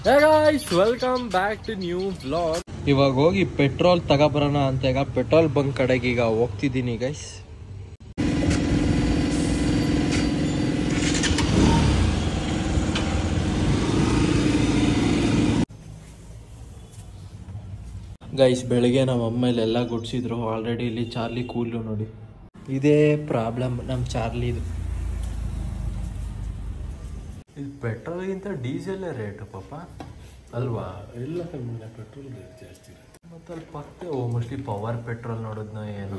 Hey guys, welcome back to new vlog. ಇವಾಗ ಹೋಗಿ petrol ತಗೋಬರೋಣ ಅಂತ ಈಗ ಪೆಟ್ರೋಲ್ ಬಂಕ್ ಕಡೆಗೆ ಈಗ ಹೋಗ್ತಿದ್ದೀನಿ ಗೈಸ್. ಗೈಸ್ ಬೆಳಿಗ್ಗೆ ನಮ್ಮ ಅಮ್ಮ ಇಲ್ಲೆಲ್ಲ ಗುಡ್ಸಿದ್ರು ಆಲ್ರೆಡಿ. ಇಲ್ಲಿ ಚಾರ್ಲಿ ಕೂಲು ನೋಡಿ, ಇದೇ ಪ್ರಾಬ್ಲಮ್ ನಮ್ಮ ಚಾರ್ಲಿದು. ಇದು ಪೆಟ್ರೋಲ್ಗಿಂತ ಡೀಸೆಲ್ಲೇ ರೇಟು ಪಾಪ ಅಲ್ವಾ? ಎಲ್ಲ ಕಮ್ಮಿ, ಪೆಟ್ರೋಲ್ ರೇಟ್ ಜಾಸ್ತಿ ಇರುತ್ತೆ. ಮತ್ತು ಅಲ್ಲಿ ಪಕ್ಕ ಮೋಸ್ಟ್ಲಿ ಪವರ್ ಪೆಟ್ರೋಲ್ ನೋಡಿದ್ನ ಏನು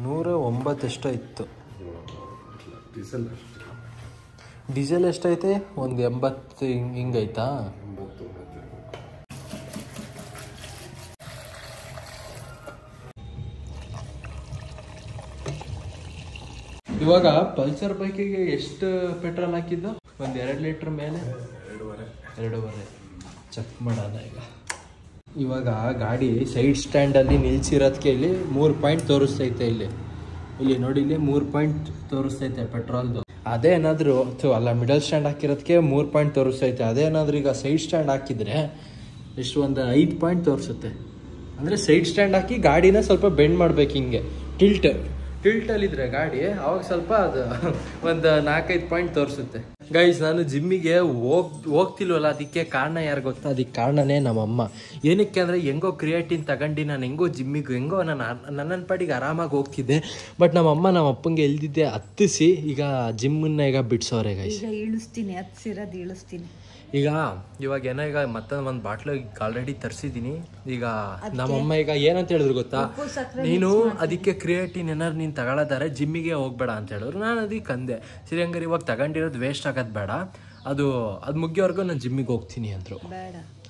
109 ಎಷ್ಟೋ ಇತ್ತು. ಡೀಸೆಲ್ ಎಷ್ಟೈತೆ? ಒಂದು 80 ಹಿಂಗೈತಾ? ಇವಾಗ ಪಲ್ಸರ್ ಬೈಕಿಗೆ ಎಷ್ಟು ಪೆಟ್ರೋಲ್ ಹಾಕಿದ್ದು? ಒಂದು 2 ಲೀಟ್ರ್ ಮೇಲೆ 2.5 ಚೆಕ್ ಮಾಡೋಣ ಈಗ. ಇವಾಗ ಗಾಡಿ ಸೈಡ್ ಸ್ಟ್ಯಾಂಡಲ್ಲಿ ನಿಲ್ಸಿರೋದಕ್ಕೆ ಇಲ್ಲಿ 3 ಪಾಯಿಂಟ್ ತೋರಿಸ್ತೈತೆ. ಇಲ್ಲಿ ನೋಡಿ, ಇಲ್ಲಿ 3 ಪಾಯಿಂಟ್ ತೋರಿಸ್ತೈತೆ ಪೆಟ್ರೋಲ್ದು. ಅದೇ ಏನಾದರೂ ಅಲ್ಲ, ಮಿಡಲ್ ಸ್ಟ್ಯಾಂಡ್ ಹಾಕಿರೋದಕ್ಕೆ 3 ಪಾಯಿಂಟ್ ತೋರಿಸ್ತೈತೆ. ಅದೇನಾದರೂ ಈಗ ಸೈಡ್ ಸ್ಟ್ಯಾಂಡ್ ಹಾಕಿದರೆ ಎಷ್ಟು, ಒಂದು 5 ಪಾಯಿಂಟ್ ತೋರಿಸುತ್ತೆ. ಅಂದರೆ ಸೈಡ್ ಸ್ಟ್ಯಾಂಡ್ ಹಾಕಿ ಗಾಡಿನ ಸ್ವಲ್ಪ ಬೆಂಡ್ ಮಾಡ್ಬೇಕು, ಹಿಂಗೆ ಟಿಲ್ಟಲ್ಲಿದ್ರೆ ಗಾಡಿ ಅವಾಗ ಸ್ವಲ್ಪ ಅದು ಒಂದು 4-5 ಪಾಯಿಂಟ್ ತೋರಿಸುತ್ತೆ. ಗೈಸ್ ನಾನು ಜಿಮ್ಮಿಗೆ ಹೋಗ್ತಿಲ್ವಲ್ಲ, ಅದಕ್ಕೆ ಕಾರಣ ಯಾರು ಗೊತ್ತಾ? ಅದಕ್ಕೆ ಕಾರಣನೇ ನಮ್ಮಮ್ಮ. ಏನಕ್ಕೆ ಅಂದರೆ ಹೆಂಗೋ ಕ್ರಿಯೇಟಿನ್ ತಗೊಂಡು ನಾನು ಹೆಂಗೋ ಜಿಮ್ಮಿಗೆ ಹೆಂಗೋ ನನ್ನ ಪಾಡಿಗೆ ಆರಾಮಾಗಿ ಹೋಗ್ತಿದ್ದೆ. ಬಟ್ ನಮ್ಮಮ್ಮ ನಮ್ಮ ಅಪ್ಪಂಗೆ ಎಲ್ದಿದ್ದೆ ಹತ್ತಿಸಿ ಈಗ ಜಿಮ್ಮನ್ನ ಈಗ ಬಿಡ್ಸೋರೆ ಗೈಸ್. ಇಳಿಸ್ತೀನಿ, ಹತ್ತಿಸಿರೋದು ಇಳಿಸ್ತೀನಿ. ಇವಾಗ ಏನೋ ಈಗ ಮತ್ತೊಂದು ಒಂದು ಬಾಟ್ಲು ಆಲ್ರೆಡಿ ತರಿಸಿದ್ದೀನಿ. ಈಗ ನಮ್ಮಮ್ಮ ಈಗ ಏನಂತ ಹೇಳಿದ್ರು ಗೊತ್ತಾ? ನೀನು ಅದಕ್ಕೆ ಕ್ರಿಯೇಟಿನ್ ಏನಾದ್ರು ನೀನು ತಗೊಳ್ಳೋದಾರೆ ಜಿಮ್ಮಿಗೆ ಹೋಗ್ಬೇಡ ಅಂತ ಹೇಳಿದ್ರು. ನಾನು ಅದಕ್ಕೆ ಅಂದೆ, ಸರಿ ಹಂಗಾರೆ ಇವಾಗ ತಗೊಂಡಿರೋದು ವೇಸ್ಟ್ ಆಗೋದು ಬೇಡ, ಅದು ಮುಗಿಯೋವರೆಗೂ ನಾನು ಜಿಮ್ಮಿಗೆ ಹೋಗ್ತೀನಿ ಅಂದರು.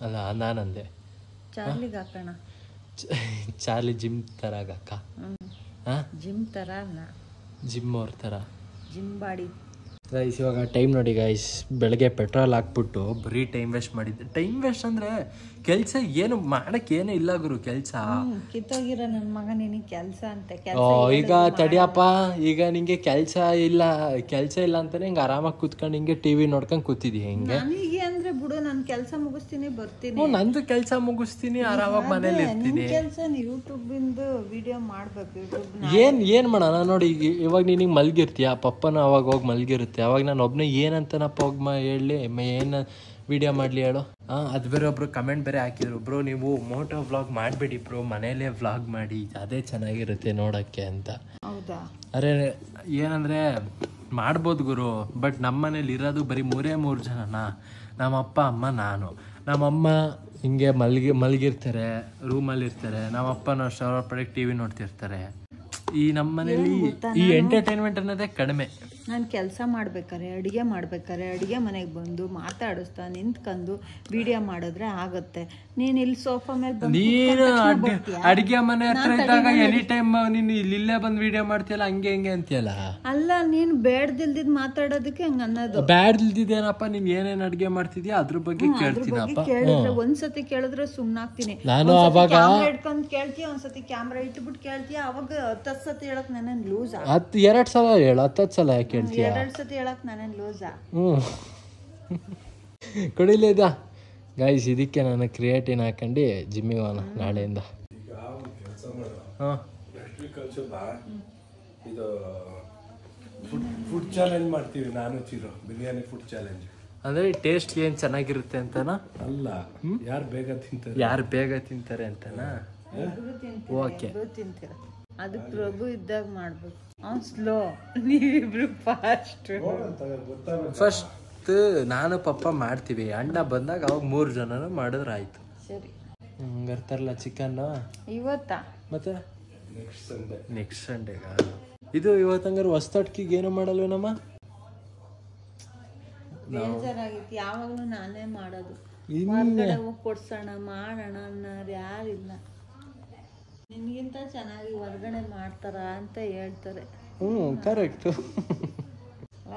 ಅಲ್ಲ ನಾನಂದೆ ಚಾರ್ಲಿಗೆ ಹಾಕೋಣ, ಚಾರ್ಲಿ ಜಿಮ್ ಥರ ಅಕ್ಕ. ಹಾಂ, ಜಿಮ್ ಥರ, ಜಿಮ್ ಅವ್ರ ಥರ ಜಿಮ್ ಬಾಡಿ. ಗೈಸ್ ಇವಾಗ ಟೈಮ್ ನೋಡಿ ಗೈಸ್, ಬೆಳಗ್ಗೆ ಪೆಟ್ರೋಲ್ ಹಾಕ್ಬಿಟ್ಟು ಬರೀ ಟೈಮ್ ವೇಸ್ಟ್ ಮಾಡಿದ್ದೆ. ಟೈಮ್ ವೇಸ್ಟ್ ಅಂದರೆ ಕೆಲಸ ಏನು ಮಾಡೋಕ್ಕೆ ಏನೂ ಇಲ್ಲ ಗುರು. ಕೆಲಸ ಕಿತ್ತೋಗಿರೋ ನನ್ನ ಮಗ ನಿನಗೆ ಕೆಲಸ ಅಂತೆ. ಈಗ ತಡಿಯಪ್ಪ, ಈಗ ನಿಂಗೆ ಕೆಲಸ ಇಲ್ಲ ಅಂತಾನೆ ಹಿಂಗೆ ಆರಾಮಾಗಿ ಕೂತ್ಕೊಂಡು ಹಿಂಗೆ ಟಿವಿ ನೋಡ್ಕೊಂಡು ಕೂತಿದ್ದಿ ಹಿಂಗೆ. ನನಗೆ ಅಂದರೆ ಬಿಡು, ನಾನು ಕೆಲಸ ಮುಗಿಸ್ತೀನಿ ಬರ್ತೀನಿ. ನಂದು ಕೆಲಸ ಮುಗಿಸ್ತೀನಿ, ಆರಾಮಾಗಿ ಮನೇಲಿ ಇರ್ತೀನಿ. ಕೆಲಸ ಯೂಟ್ಯೂಬಿಂದು ವಿಡಿಯೋ ಮಾಡಬೇಕು. ಏನು ಮಾಡೋಣ ನೋಡಿ. ಇವಾಗ ನಿನಗೆ ಮಲ್ಗಿರ್ತೀಯ, ಪಪ್ಪನ ಅವಾಗ ಹೋಗಿ ಮಲ್ಗಿರುತ್ತೆ. ಅವಾಗ ನಾನು ಒಬ್ಬನೇ ಏನಂತನಪ್ಪ ಹೋಗಿ ಹೇಳಿ, ಏನು ವಿಡಿಯೋ ಮಾಡಲಿ ಹೇಳು? ಅದು ಬೇರೆ ಒಬ್ರು ಕಮೆಂಟ್ ಬೇರೆ ಹಾಕಿದ್ರು, ಬ್ರೋ ನೀವು ಮೋಟೋ ವ್ಲಾಗ್ ಮಾಡಬೇಡಿ ಬ್ರೋ, ಮನೇಲೇ ವ್ಲಾಗ್ ಮಾಡಿ, ಅದೇ ಚೆನ್ನಾಗಿರುತ್ತೆ ನೋಡೋಕ್ಕೆ ಅಂತ. ಹೌದಾ? ಅರೆ ಏನಂದರೆ ಮಾಡ್ಬೋದು ಗುರು, ಬಟ್ ನಮ್ಮ ಮನೇಲಿ ಇರೋದು ಬರೀ 3 ಜನನಾ. ನಮ್ಮ ಅಪ್ಪ ಅಮ್ಮ ನಾನು. ನಮ್ಮಮ್ಮ ಹಿಂಗೆ ಮಲಗಿರ್ತಾರೆ, ರೂಮಲ್ಲಿರ್ತಾರೆ. ನಮ್ಮಪ್ಪನ ಅಷ್ಟು ಅವ್ರ ಪಡೆಗೆ ಟಿ ವಿ ನೋಡ್ತಿರ್ತಾರೆ. ಈ ನಮ್ಮ ಮನೇಲಿ ಈ ಎಂಟರ್ಟೈನ್ಮೆಂಟ್ ಅನ್ನೋದೇ ಕಡಿಮೆ. ನಾನು ಕೆಲಸ ಮಾಡ್ಬೇಕಾರೆ, ಅಡುಗೆ ಮನೆಗೆ ಬಂದು ಮಾತಾಡಿಸ್ತಾ ನಿಂತ್ಕೊಂಡು ವಿಡಿಯೋ ಮಾಡಿದ್ರೆ ಆಗುತ್ತೆ. ನೀನು ಇಲ್ಲಿ ಸೋಫಾ ಮೇಲೆ ನೀನು ಅಡುಗೆ ಮನೆ ಹತ್ರ ಇದ್ದಾಗ ಎನಿ ಟೈಮ್ ನೀನು ಇಲ್ಲೇ ಬಂದು ವಿಡಿಯೋ ಮಾಡ್ತೀಯಲ್ಲ, ಹಂಗೆ ಹಿಂಗೆ ಅಂತೀಯಲ್ಲ. ಅಲ್ಲ, ನೀನು ಬೇಡ್ದಿಲ್ದಿದ್ ಮಾತಾಡೋದಕ್ಕೆ ಹಂಗ ಅನ್ನೋದು. ಬ್ಯಾಡ್ದಿಲ್ದಿದ್ದೇನಪ್ಪ, ನೀನ್ ಏನೇನ್ ಅಡ್ಗೆ ಮಾಡ್ತಿದ್ಯಾ ಅದ್ರ ಬಗ್ಗೆ ಕೇಳ್ತೀನಪ್ಪ. ಒಂದ್ಸತಿ ಕೇಳಿದ್ರೆ ಸುಮ್ನಾಗ್ತೀನಿ. ನಾನು ಅವಾಗ ಇಟ್ಕೊಂಡ್ ಕೇಳ್ತೀಯ, ಒಂದ್ಸತಿ ಕ್ಯಾಮ್ರಾ ಇಟ್ಬಿಟ್ಟು ಕೇಳ್ತೀಯ. ಅವಾಗ 10 ಸತಿ ಹೇಳಕ್ ನಾನೇನ್ ಲೂಸ್? 2 ಸಲ ಹೇಳು, 10 ಸಲ ಯಾಕೆ ಹೇಳ್ತೀಯ? 2 ಸತಿ ಹೇಳಕ್ ನಾನೇನ್ ಲೂಸಾ? ಕೊಡಿಲೇದ ಗೈಸ್. ಇದಕ್ಕೆ ನಾನು ಕ್ರಿಯೇಟಿನ್ ಹಾಕೊಂಡು ಜಿಮ್ಮಿಗೆ ಹೋಗೋಣ ನಾಳೆಯಿಂದ. ಇದು ಫುಡ್ ಚಾಲೆಂಜ್ ಮಾಡ್ತೀವಿ, ನಾನು ಚಿರೋ ಬಿರಿಯಾನಿ ಫುಡ್ ಚಾಲೆಂಜ್. ಅಂದ್ರೆ ಟೇಸ್ಟ್ ಏನ್ ಚೆನ್ನಾಗಿರುತ್ತೆ ಅಂತನಾ? ಅಲ್ಲ, ಯಾರು ಬೇಗ ತಿಂತಾರೆ ಅಂತನಾ? ಓಕೆ, ತಿಂತೀರ. ಅದು ಪ್ರಭು ಇದ್ದಾಗ ಮಾಡ್ಬೇಕು. ಅವ್ನು ಸ್ಲೋ, ನೀವಿಬ್ರು ಫಾಸ್ಟ್. ಫಸ್ಟ್ ನಾನು ಪಪ್ಪ ಮಾಡ್ತೀವಿ, ಅಣ್ಣ ಬಂದಾಗ ಅವಾಗ 3 ಜನನು ಮಾಡಿದ್ರೆ ಆಯ್ತು. ಸರಿ, ಹಂಗರ್ತಾರಲ್ಲ ಚಿಕನ್ ಇವತ್ತಾ? ಮತ್ತೆ ನೆಕ್ಸ್ಟ್ ಸಂಡೇಗ ಇದು. ಇವತ್ತಂಗಾರು ಹೊಸ್ತಟ್ಕಿಗೆ ಏನು ಮಾಡಲ್ವೇನಮ್ಮ? ಬೇಜಾರಾಗಿತ್ತು. ಯಾವಾಗಲೂ ನಾನೇ ಮಾಡೋದು. ಹೊರಗಡೆ ಹೋಗಿ ಕೊಡ್ಸೋಣ ಮಾಡೋಣ ಅನ್ನೋರು ಯಾರಿಲ್ಲ. ನಿನ್ಗಿಂತ ಚೆನ್ನಾಗಿ ಹೊರಗಡೆ ಮಾಡ್ತಾರ ಅಂತ ಹೇಳ್ತಾರೆ. ಕರೆಕ್ಟ್,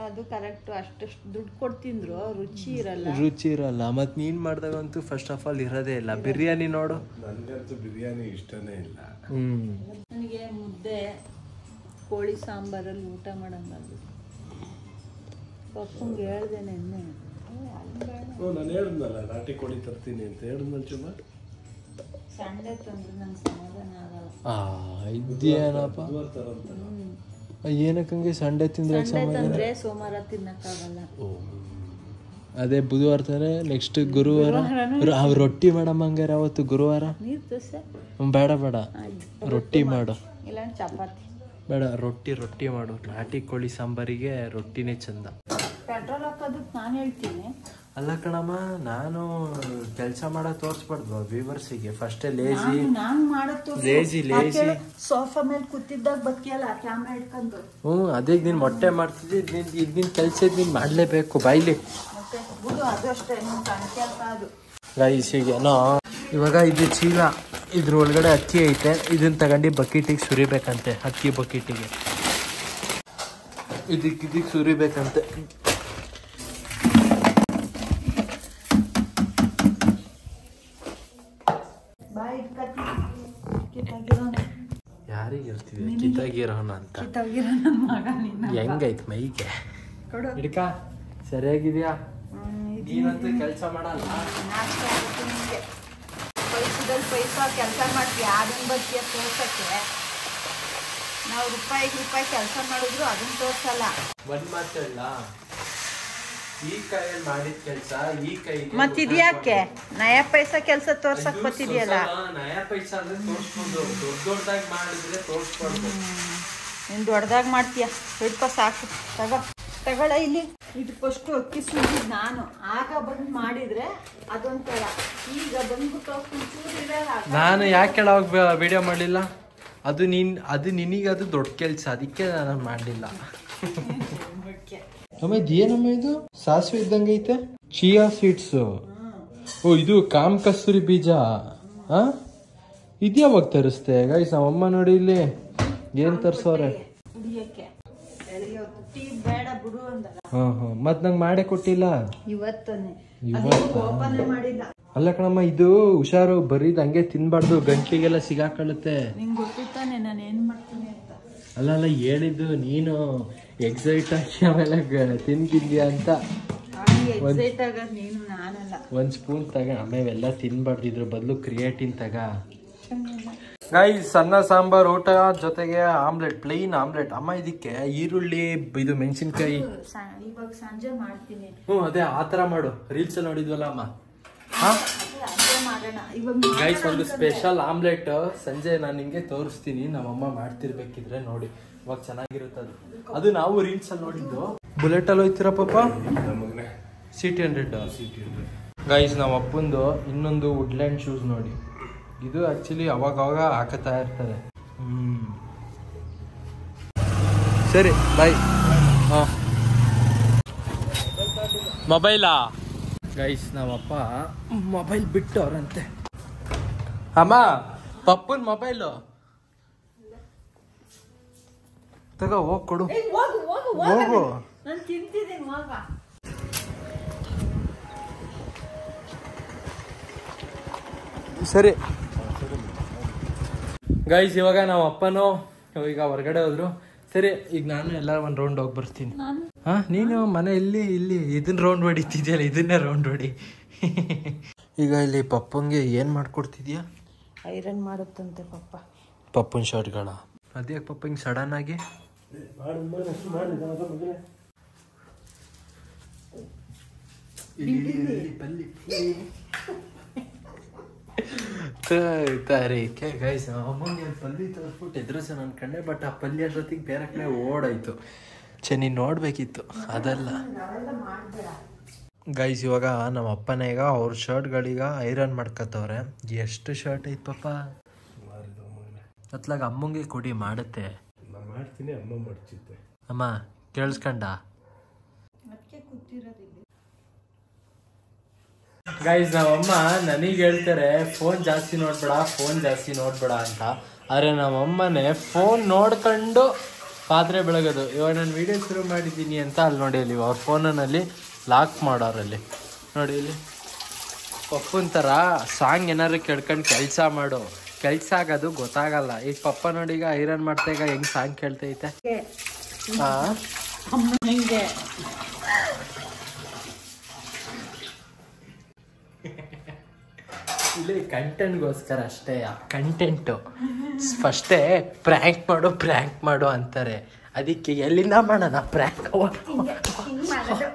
ಅದು ಕರೆಕ್ಟ್. ಅಷ್ಟು ದುಡ್ಡು ಕೊಡ್ತಿದ್ರು, ರುಚಿ ಇರಲ್ಲ. ಮತ್ತೆ ನೀನ್ ಮಾಡ್ದಾಗಂತೂ ಫಸ್ಟ್ ಆಫ್ ಆಲ್ ಇರೋದೇ ಇಲ್ಲ. ಬಿರಿಯಾನಿ ನೋಡು, ನನಗಂತೂ ಬಿರಿಯಾನಿ ಇಷ್ಟನೇ ಇಲ್ಲ. ನನಗೆ ಮುದ್ದೆ ಕೋಳಿ ಸಾಂಬಾರಲ್ಲಿ ಊಟ ಮಾಡಂಗಾಗ್ಬಿಟ್ಟು. ಪಪ್ಪಂಗೆ ಹೇಳ್ದೆ ನೆನ್ನೆ, ನಾನು ಹೇಳಿದ್ನಲ್ಲ ನಾಟಿ ಕೋಳಿ ತರ್ತೀನಿ ಅಂತ ಹೇಳಿದ್ನಲ್ಲ ಚುಮ್ಮ. ಸಂಡೆ ತಂದ್ರೆ ನಂಗೆ ಸಮಾಧಾನ ಆಗಲ್ಲ. ಇದೇನಪ್ಪ ಏನಕ್ಕಂಗೆ ಸಂಡೆ ತಿಂದ್ರೆ ತಂದ್ರೆ ಸೋಮವಾರ ತಿನ್ನಕ್ಕಾಗಲ್ಲ. ಅದೇ ಬುಧವಾರ ತಾನೆ, ನೆಕ್ಸ್ಟ್ ಗುರುವಾರ ರೊಟ್ಟಿ ಮಾಡಮ್ಮ. ಹಂಗಾರೆ ಅವತ್ತು ಗುರುವಾರ ನೀರು ದೋಸೆ ಬೇಡ ಬೇಡ, ರೊಟ್ಟಿ ಮಾಡು. ಇಲ್ಲ ಚಪಾತಿ ಬೇಡ, ರೊಟ್ಟಿ ಮಾಡು. ನಾಟಿ ಕೋಳಿ ಸಾಂಬಾರಿಗೆ ರೊಟ್ಟಿನೇ ಚಂದ. ಪೆಟ್ರೋಲ್ ಹಾಕೋದಕ್ಕೆ ನಾನು ಹೇಳ್ತೀನಿ. ಅಲ್ಲ ಕಣಮ್ಮ, ನಾನು ಕೆಲಸ ಮಾಡೋ ತೋರಿಸ್ಬಾರ್ದು ವ್ಯೂವರ್ಸಿಗೆ. ಫಸ್ಟೇ ಲೇಜಿ ಸೋಫಾ ಮೇಲೆ ಕೂತಿದ್ದಾಗ ಬದುಕಿಯಲ್ಲ ಕ್ಯಾಮ್ರಾ ಹಿಡ್ಕೊಂಡು. ಅದೇ ನೀನ್ ಮೊಟ್ಟೆ ಮಾಡ್ತಿದ್ದಿ, ನಿನ್ ಕೆಲ್ಸ ನೀನ್ ಮಾಡ್ಲೇಬೇಕು ಬಾಯ್ಲಿ. ಮತ್ತೆ ಬಿಡು, ಅದು ಅಷ್ಟೇ ಕೆಲಸ ಅದು. ಗೈಸಿಗೆನೋ ಇವಾಗ ಇದು ಚೀಲ, ಇದ್ರ ಒಳಗಡೆ ಅಕ್ಕಿ ಐತೆ. ಇದನ್ನ ತಗೊಂಡು ಬಕೆಟಿಗೆ ಸುರಿಬೇಕಂತೆ. ಅಕ್ಕಿ ಬಕೆಟಿಗೆ ಇದಕ್ಕೆ ಸುರಿಬೇಕಂತೆ. ಯಾರಿಗೆ ಇರ್ತೀವಿ ಕಿತ್ತಾಗಿರೋಣ ಅಂತ. ಹೆಂಗೈತ್ ಮೈಗೆ ಹಿಡ್ಕ? ಸರಿಯಾಗಿದ್ಯಾ? ನೀನಂತೂ ಕೆಲಸ ಮಾಡಲ್ಲ. ಪೈಸಾ ಕೆಲಸ ಮಾಡ್ತೀವಿ, ಅದನ್ನ ಬರ್ತೀಯ ತೋರ್ಸಕ್ಕೆ. ನಾವು ರೂಪಾಯಿ ಕೆಲಸ ಮಾಡಿದ್ರು ಅದನ್ನ ತೋರ್ಸಲ್ಲ. ಒಂದ್ ಮಾತಲ್ಲ, ಈ ಕೈಯಲ್ಲಿ ಮಾಡಿದ ಕೆಲಸ ಈ ಕೈ ಮತ್ತಿದ್ಯಾಕೆ ನಯಾ ಪೈಸಾ ಕೆಲಸ ತೋರ್ಸಕ್ ಬರ್ತಿದ್ಯಲ್ಲ? ನಯಾ ಪೈಸಾ ಅಂದ್ರೆ ತೋರ್ಸ್ಕೊಂಡು, ದೊಡ್ಡದಾಗಿ ಮಾಡಿದ್ರೆ ತೋರ್ಸ್ಕೊಂಡು. ನೀನ್ ದೊಡ್ಡದಾಗಿ ಮಾಡ್ತೀಯ, ಹಿಡ್ಕೊ ಸಾಕು. ತಗೊಳ ಇಲ್ಲಿ. ಇದು ಫಸ್ಟ್ ಅಕ್ಕಿ ಸುರಿದ್ ನಾನು, ಆಗ ಬಂದು ಮಾಡಿದ್ರೆ ಅದೊಂಥರ. ಈಗ ಬಂದ್ಬಿಟ್ಟು ನಾನು ಯಾಕೆ ಅವಾಗ ವಿಡಿಯೋ ಮಾಡಲಿಲ್ಲ? ಅದು ನಿನಗೆ ಅದು ದೊಡ್ಡ ಕೆಲಸ, ಅದಕ್ಕೆ ನಾನು ಮಾಡಲಿಲ್ಲ. ಅಮ್ಮ ಇದೇನಮ್ಮ ಇದು? ಸಾಸಿವೆ ಇದ್ದಂಗೆ ಐತೆ. Chia seeds. ಓ, ಇದು ಕಾಮ್ ಕಸ್ತೂರಿ ಬೀಜ. ಇದ್ಯಾವಾಗ ತರಿಸ್ತೆ ಗೈಸ್? ನಮ್ಮಮ್ಮ ನೋಡಿ ಇಲ್ಲಿ ಏನ್ ತರ್ಸೋರೆ. ಮತ್ ನಂಗೆ ಮಾಡೇ ಕೊಟ್ಟಿಲ್ಲ. ಅಲ್ಲ ಕಣಮ್ಮ, ಇದು ಹುಷಾರು, ಬರೀದ್ ಹಂಗೆ ತಿನ್ಬಾರ್ದು, ಗಂಟ್ಲಿಗೆಲ್ಲ ಸಿಗಾಕೊಳ್ಳುತ್ತೆ. ಅಲ್ಲ ಹೇಳಿದ್ದು ನೀನು ಎಕ್ಸೈಟ್ ಆಗಿ ಆಮೇಲೆ ತಿಂತಿದ್ಯಾ ಅಂತ. ಒಂದ್ ಸ್ಪೂನ್ ತಗ, ಆಮೇಲೆ ಎಲ್ಲ ತಿನ್ಬಾರ್ದು. ಇದ್ರ ಬದಲು ಕ್ರಿಯೇಟಿನ್ ತಗ. ಗೈಸ್, ಅನ್ನ ಸಾಂಬಾರ್ ಊಟ ಜೊತೆಗೆ ಆಮ್ಲೆಟ್, ಪ್ಲೇನ್ ಆಮ್ಲೆಟ್. ಅಮ್ಮ ಇದಕ್ಕೆ ಈರುಳ್ಳಿ, ಇದು ಮೆಣಸಿನ್ಕಾಯಿ ಇವಾಗ ಸಂಜೆ ಮಾಡ್ತೀನಿ. ಅದೇ ಆತರ ಮಾಡು. ರೀಲ್ಸ್ ಅಲ್ಲಿ ನೋಡಿದ್ವಲ್ಲ ಅಮ್ಮ. ಗೈಸ್, ಒಂದು ಸ್ಪೆಷಲ್ ಆಮ್ಲೆಟ್ ಸಂಜೆ ನಾನು ನಿಮ್ಗೆ ತೋರಿಸ್ತೀನಿ. ನಮ್ಮಮ್ಮ ಮಾಡ್ತಿರ್ಬೇಕಿದ್ರೆ ನೋಡಿ, ಇವಾಗ ಚೆನ್ನಾಗಿರುತ್ತೆ ಅದು ನಾವು ರೀಲ್ಸ್ ಅಲ್ಲಿ ನೋಡಿದ್ದು. ಬುಲೆಟ್ ಅಲ್ಲಿ ಹೋಯ್ತೀರಾ ಪಾಪ? CT100. ಗೈಸ್, ನಮ್ಮ ಅಪ್ಪಂದು ಇನ್ನೊಂದು ವುಡ್ಲ್ಯಾಂಡ್ ಶೂಸ್ ನೋಡಿ. ಇದು ಆಕ್ಚುಲಿ ಅವಾಗ ಹಾಕತಾ ಇರ್ತಾರೆ. ಸರಿ, ಬಾಯ್. ಮೊಬೈಲಾ? ಗೈಸ್, ನಮ್ಮಪ್ಪ ಮೊಬೈಲ್ ಬಿಟ್ಟವ್ರಂತೆ. ಅಮ್ಮ, ಪಪ್ಪನ್ ಮೊಬೈಲು ತಗೋ, ಹೋಗ್ ಕೊಡು. ಹೋಗು. ಸರಿ ಗೈಸ್, ಇವಾಗ ನಮ್ಮ ಅಪ್ಪನೂ ಈಗ ಹೊರಗಡೆ ಹೋದ್ರು. ಸರಿ, ಈಗ ನಾನು ಎಲ್ಲ ಒಂದ್ ರೌಂಡ್ ಹೋಗಿ ಬರ್ತೀನಿ. ನೀನು ಮನೆ ಇಲ್ಲಿ ಇದನ್ನ ರೌಂಡ್ ಹೊಡಿತಿದ್ಯಲ್ಲ, ಇದನ್ನೇ ರೌಂಡ್ ಹೊಡಿ. ಈಗ ಇಲ್ಲಿ ಪಪ್ಪಂಗೆ ಏನ್ ಮಾಡ್ಕೊಡ್ತಿದ್ಯಾ? ಐರನ್ ಮಾಡುತ್ತಂತೆ ಪಪ್ಪನ್ ಶರ್ಟ್ಗಳ. ಅದ್ಯಾಕೆ ಪಪ್ಪ ಹಿಂಗ್ ಸಡನ್ ಆಗಿ? ಗೈಸ್, ಅಮ್ಮಂಗೆ ಪಲ್ಲಿ ತೋರಿಸ್ಬಿಟ್ಟು ಎದುರಿಸ ಅನ್ಕೊಂಡೆ. ಬಟ್ ಆ ಪಲ್ಲಿ ಅಷ್ಟೊತ್ತಿಗೆ ಬೇರೆ ಕಡೆ ಓಡಾಯ್ತು. ನೀನ್ ನೋಡ್ಬೇಕಿತ್ತು, ಅದಲ್ಲ. ಗೈಸ್, ಇವಾಗ ನಮ್ಮ ಅಪ್ಪನ ಈಗ ಅವ್ರ ಶರ್ಟ್ಗಳೀಗ ಐರನ್ ಮಾಡ್ಕತ್ತವ್ರೆ. ಎಷ್ಟು ಶರ್ಟ್ ಐತ್ ಪಾಪ? ಅತ್ಲಾಗ ಅಮ್ಮಂಗೆ ಕೊಡಿ, ಮಾಡುತ್ತೆ. ಮಾಡ್ತೀನಿ, ಅಮ್ಮ ಮಾಡ್ತಿದ್ದೆ. ಅಮ್ಮ ಕೇಳಿಸ್ಕೊಂಡ? ಗೈಸ್, ನಮ್ಮಮ್ಮ ನನಗೆ ಹೇಳ್ತಾರೆ ಫೋನ್ ಜಾಸ್ತಿ ನೋಡ್ಬೇಡ ಅಂತ. ಆದ್ರೆ ನಮ್ಮಮ್ಮನೇ ಫೋನ್ ನೋಡ್ಕೊಂಡು ಪಾತ್ರೆ ಬೆಳಗೋದು. ಇವಾಗ ನಾನು ವಿಡಿಯೋ ಶುರು ಮಾಡಿದ್ದೀನಿ ಅಂತ ಅಲ್ಲಿ ನೋಡಿ, ಅಲ್ಲಿ ಅವ್ರ ಫೋನಲ್ಲಿ ಲಾಕ್ ಮಾಡೋರಲ್ಲಿ ನೋಡಿ. ಇಲ್ಲಿ ಪಪ್ಪನ ಥರ ಸಾಂಗ್ ಏನಾದ್ರು ಕೇಳ್ಕೊಂಡು ಕೆಲಸ ಮಾಡು. ಕೆಲಸ ಆಗೋದು ಗೊತ್ತಾಗಲ್ಲ. ಈಗ ಪಪ್ಪ ನೋಡಿ, ಈಗ ಐರನ್ ಮಾಡ್ತಾ ಈಗ ಹೆಂಗ್ ಸಾಂಗ್ ಕೇಳ್ತೈತೆ. ಇಲ್ಲಿ ಕಂಟೆಂಟ್ಗೋಸ್ಕರ ಅಷ್ಟೇ. ಕಂಟೆಂಟು ಫಸ್ಟೇ ಪ್ರ್ಯಾಂಕ್ ಮಾಡು ಅಂತಾರೆ. ಅದಕ್ಕೆ ಎಲ್ಲಿಂದ ಮಾಡೋಣ ಪ್ರ್ಯಾಂಕ್? ಹಿಂಗ್ ಮಾಡೋದು.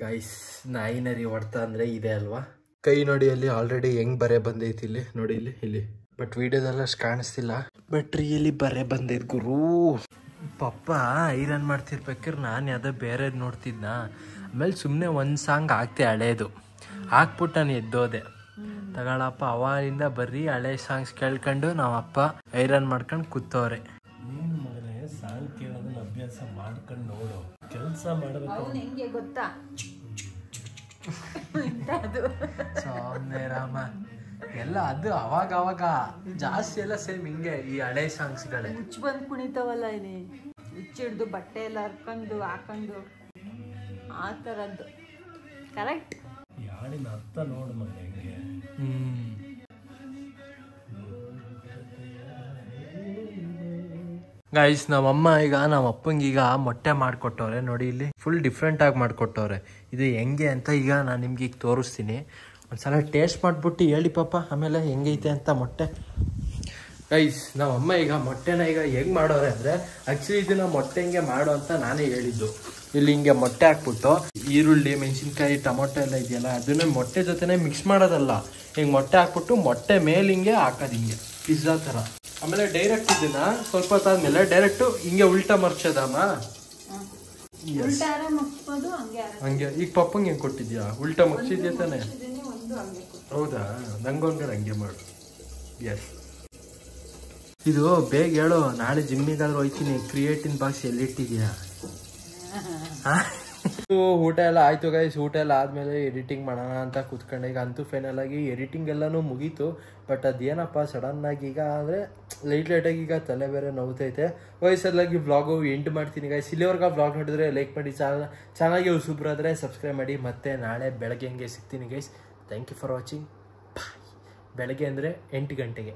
ಗೈಸ್, ನಾಯಿ ನರಿ ಹೊಡ್ತಾ ಅಂದ್ರೆ ಇದೆ ಅಲ್ವಾ? ಕೈ ನೋಡಿ ಅಲ್ಲಿ ಆಲ್ರೆಡಿ ಹೆಂಗ್ ಬರೆ ಬಂದೈತಿ ಇಲ್ಲಿ ನೋಡಿ, ಇಲ್ಲಿ ಬಟ್ ವಿಡಿಯೋದಲ್ಲ ಅಷ್ಟು ಕಾಣಿಸ್ತಿಲ್ಲ, ಬಟ್ ರಿಯಲಿ ಬರೆ ಬಂದೈತ್ ಗುರು. ಪಪ್ಪ ಐರನ್ ಮಾಡ್ತಿರ್ಬೇಕಾದ್ರೆ ನಾನು ಯಾವುದೋ ಬೇರೆದು ನೋಡ್ತಿದ್ನ. ಆಮೇಲೆ ಸುಮ್ಮನೆ ಒಂದು ಸಾಂಗ್ ಹಾಕ್ತೆ ಹಳೇದು, ಹಾಕ್ಬಿಟ್ಟು ನಾನು ಎದ್ದೋದೆ. ತಗೊಳಪ್ಪ ಅವಾಗಿಂದ ಬರ್ರಿ ಹಳೆ ಸಾಂಗ್ಸ್ ಕೇಳ್ಕೊಂಡು ನಾವು ಅಪ್ಪ ಐರನ್ ಮಾಡ್ಕೊಂಡು ಕೂತವ್ರೆ. ನೀನು ಮಗನೇ ಸಾಂಗ್ ಕೇಳೋದನ್ನ ಅಭ್ಯಾಸ ಮಾಡ್ಕೊಂಡು ನೋಡು, ಕೆಲಸ ಮಾಡಬೇಕು. ಅವ್ನು ಹೆಂಗೆ ಗೊತ್ತಾ, ಸೌಮ್ಯ ರಾಮ ಎಲ್ಲ ಅದು ಅವಾಗ ಜಾಸ್ತಿ ಎಲ್ಲ ಸೇಮ್ ಹಿಂಗೆ ಈ ಹಳೆ ಸಾಂಗ್ಸ್ಗಳೇ. ಹುಚ್ಚು ಬಂದು ಕುಣಿತಾವಲ್ಲ ಇಲ್ಲಿ, ಹುಚ್ಚಿಡ್ದು ಬಟ್ಟೆ ಎಲ್ಲ ಹರ್ಕೊಂಡು ಹಾಕೊಂಡು ಆ ಥರದ್ದು. ಕರೆಕ್ಟ್. ಈ ಹಾಡಿನ ಅರ್ಥ ನೋಡು ಮಗ ಹೆಂಗೆ. ಗೈಸ್, ನಮ್ಮಮ್ಮ ಈಗ ನಮ್ಮ ಅಪ್ಪಂಗೆ ಈಗ ಮೊಟ್ಟೆ ಮಾಡಿಕೊಟ್ಟವ್ರೆ ನೋಡಿ, ಇಲ್ಲಿ ಫುಲ್ ಡಿಫ್ರೆಂಟ್ ಆಗಿ ಮಾಡಿಕೊಟ್ಟವ್ರೆ. ಇದು ಹೆಂಗೆ ಅಂತ ಈಗ ನಾನು ನಿಮ್ಗೆ ಈಗ ತೋರಿಸ್ತೀನಿ. ಒಂದ್ಸಲ ಟೇಸ್ಟ್ ಮಾಡಿಬಿಟ್ಟು ಹೇಳಿ ಪಾಪ ಆಮೇಲೆ ಹೆಂಗೈತೆ ಅಂತ ಮೊಟ್ಟೆ. ಗೈಸ್, ನಮ್ಮಮ್ಮ ಈಗ ಮೊಟ್ಟೆನ ಈಗ ಹೆಂಗೆ ಮಾಡೋರೆ ಅಂದರೆ, ಆ್ಯಕ್ಚುಲಿ ಇದನ್ನ ಮೊಟ್ಟೆ ಹಿಂಗೆ ಮಾಡೋ ಅಂತ ನಾನೇ ಹೇಳಿದ್ದು. ಇಲ್ಲಿ ಹಿಂಗೆ ಮೊಟ್ಟೆ ಹಾಕ್ಬಿಟ್ಟು ಈರುಳ್ಳಿ, ಮೆಣಸಿನ್ಕಾಯಿ, ಟೊಮೊಟೊ ಎಲ್ಲ ಇದೆಯಲ್ಲ ಅದನ್ನ ಮೊಟ್ಟೆ ಜೊತೆನೇ ಮಿಕ್ಸ್ ಮಾಡೋದಲ್ಲ. ಹಿಂಗೆ ಮೊಟ್ಟೆ ಹಾಕ್ಬಿಟ್ಟು ಮೊಟ್ಟೆ ಮೇಲೆ ಹಿಂಗೆ ಹಾಕೋದು, ಹಿಂಗೆ ಪಿಜ್ಜಾ ಥರ. ಆಮೇಲೆ ಡೈರೆಕ್ಟ್ ಇದನ್ನ ಸ್ವಲ್ಪ ಹೊತ್ತಾದ್ಮೇಲೆ ಡೈರೆಕ್ಟು ಹಿಂಗೆ ಉಲ್ಟಾ ಮರ್ಚೋದಮ್ಮ. ಹಂಗೆ ಈಗ ಪಪ್ಪಂಗೆ ಹೆಂಗೆ ಕೊಟ್ಟಿದ್ಯಾ? ಉಲ್ಟಾ ಮರ್ಚಿದ್ಯಾ ತಾನೆ? ಹೌದಾ? ನಂಗೊಂದ್ಗಡೆ ಹಂಗೆ ಮಾಡು. ಎಸ್. ಇದು ಬೇಗ ಹೇಳು, ನಾಳೆ ಜಿಮ್ಮಿಗಾದ್ರೂ ಹೋಯ್ತೀನಿ. Creatine box ಎಲ್ಲಿಟ್ಟಿದ್ಯಾ? ಊಟ ಎಲ್ಲ ಆಯ್ತು ಗೈಸ್. ಊಟ ಎಲ್ಲ ಆದ್ಮೇಲೆ ಎಡಿಟಿಂಗ್ ಮಾಡೋಣ ಅಂತ ಕೂತ್ಕೊಂಡೆ. ಈಗ ಅಂತೂ ಫೈನಲ್ ಆಗಿ ಎಡಿಟಿಂಗ್ ಎಲ್ಲಾನು ಮುಗೀತು. ಬಟ್ ಅದೇನಪ್ಪ ಸಡನ್ ಆಗಿ ಈಗ ಅಂದರೆ ಲೈಟಾಗಿ ಈಗ ತಲೆ ಬೇರೆ ನೋವ್ತೈತೆ. ವಯಸ್ಸಲ್ಲಾಗಿ ವ್ಲಾಗು ಎಂಡ್ ಮಾಡ್ತೀನಿ ಗೈಸ್. ಇಲ್ಲಿವರೆಗೆ ವ್ಲಾಗ್ ನೋಡಿದ್ರೆ ಲೈಕ್ ಮಾಡಿ, ಚೆನ್ನಾಗಿ ಸೂಪರ್ ಆದರೆ ಸಬ್ಸ್ಕ್ರೈಬ್ ಮಾಡಿ. ಮತ್ತೆ ನಾಳೆ ಬೆಳಗ್ಗೆ ಹಂಗೆ ಸಿಗ್ತೀನಿ guys. Thank you for watching. Bye. ಬೆಳಗ್ಗೆ ಅಂದರೆ 8 ಗಂಟೆಗೆ.